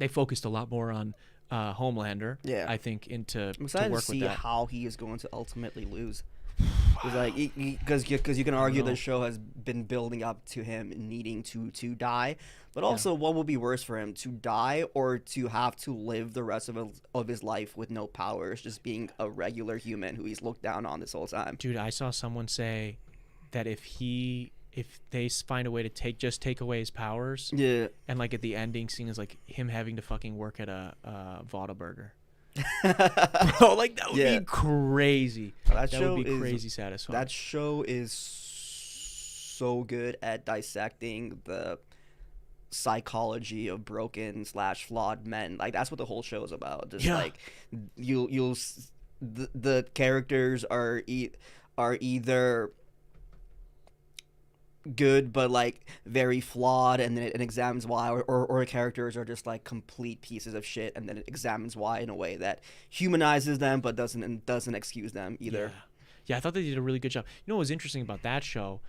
they focused a lot more on Homelander. Yeah. I think I'm to excited work to see with that. how he is going to ultimately lose. Because you can argue the show has been building up to him needing to die, but also what would be worse for him, to die or to have to live the rest of his life with no powers, just being a regular human who he's looked down on this whole time. Dude, I saw someone say that if they find a way to take away his powers, Yeah. and like at the ending scene is like him having to fucking work at a Whataburger. Bro, like that would be crazy. That would be crazy satisfying. That show is so good at dissecting the psychology of broken / flawed men. Like that's what the whole show is about. Just like the characters are either good but like very flawed, and then it examines why, or characters are just like complete pieces of shit, and then it examines why in a way that humanizes them but doesn't excuse them either. Yeah, I thought they did a really good job. You know what was interesting about that show,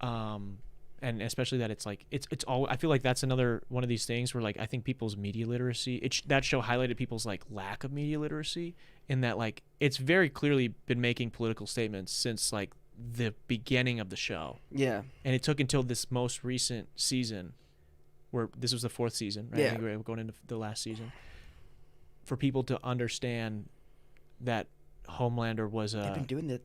and especially that it's like it's all, I feel like that's another one of these things where like I think people's media literacy, that show highlighted people's like lack of media literacy, in that like it's very clearly been making political statements since like the beginning of the show. Yeah. And it took until this most recent season, where this was the 4th season, right? Yeah. I think we're going into the last season, for people to understand that Homelander was They've been doing it.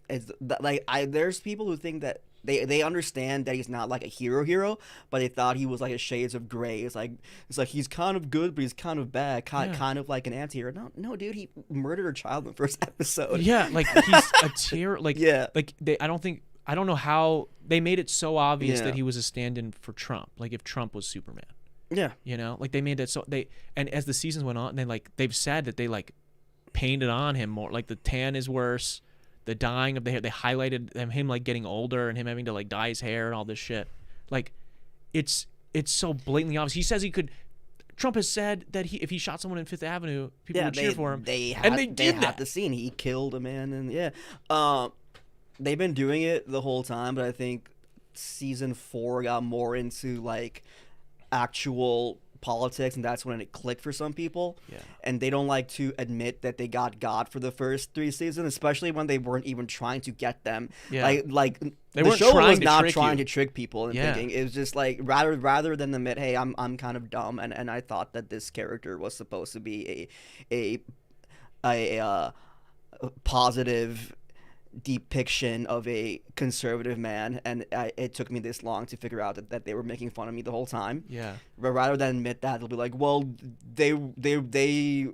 There's people who think that they understand that he's not like a hero, but they thought he was like a shades of gray. It's like he's kind of good, but he's kind of bad, kind of like an anti-hero. No, dude, he murdered a child in the first episode. Yeah, like he's a terror. Like like I don't know how they made it so obvious that he was a stand-in for Trump. Like if Trump was Superman. Yeah. You know, like they made it so and as the seasons went on, they've said that they like painted on him more. Like the tan is worse. The dyeing of the hair, they highlighted him like getting older and him having to like dye his hair and all this shit. Like, it's so blatantly obvious. He says Trump has said that if he shot someone in Fifth Avenue, people would cheer for him. They had the scene. He killed a man, and they've been doing it the whole time. But I think season 4 got more into like actual politics, and that's when it clicked for some people. And they don't like to admit that they got God for the first 3 seasons, especially when they weren't even trying to get them. Like the show was not trying to trick people into thinking. It was just like rather than admit, hey, I'm kind of dumb, and I thought that this character was supposed to be a positive depiction of a conservative man, and it took me this long to figure out that they were making fun of me the whole time. But rather than admit that, they'll be like, well, they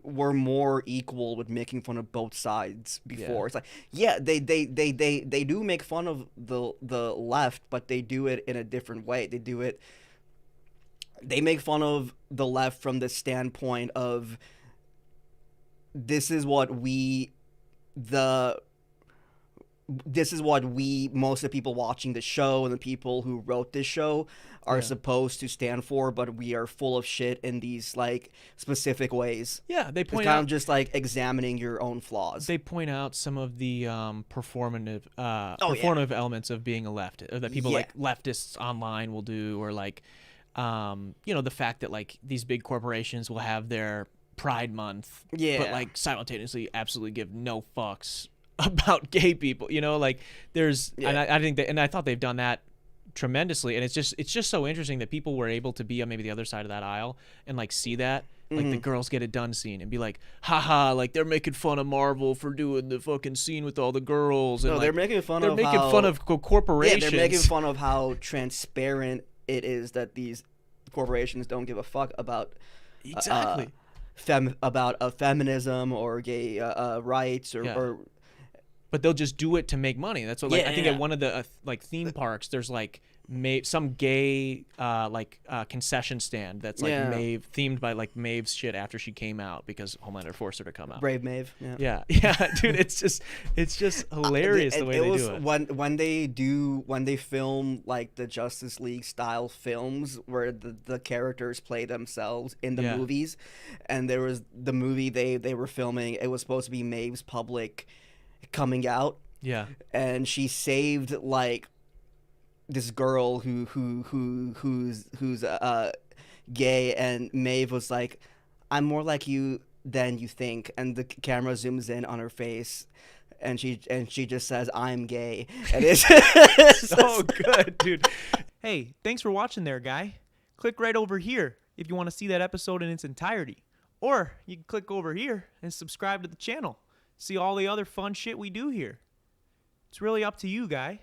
were more equal with making fun of both sides before. It's like, they do make fun of the left, but they do it in a different way. They make fun of the left from the standpoint of, this is what most of the people watching the show and the people who wrote this show are supposed to stand for, but we are full of shit in these like specific ways. They point out, out kind of just like examining your own flaws. They point out some of the performative elements of being a leftist, that people like leftists online will do, or like the fact that like these big corporations will have their Pride Month, but like simultaneously absolutely give no fucks about gay people, like there's and I think that, and I thought they've done that tremendously, and it's just so interesting that people were able to be on maybe the other side of that aisle and like see that, like the girls get it done scene and be like, haha, like they're making fun of Marvel for doing the fucking scene with all the girls, and they're making fun of corporations. They're making fun of how transparent it is that these corporations don't give a fuck about feminism or gay rights or but they'll just do it to make money. That's what, like, I think at one of the like theme parks, there's like some gay concession stand that's like Maeve themed by like Maeve's shit after she came out because Homelander forced her to come out. Brave Maeve. Yeah, dude, it's just hilarious the way they do it. When they film like the Justice League style films where the characters play themselves in the movies, and there was the movie they were filming. It was supposed to be Maeve's public coming out, and she saved like this girl who's gay, and Maeve was like, I'm more like you than you think, and the camera zooms in on her face, and she just says, I'm gay, and it's so good, dude. Hey, thanks for watching there, guy. Click right over here if you want to see that episode in its entirety, or you can click over here and subscribe to the channel, see all the other fun shit we do here. It's really up to you, guy.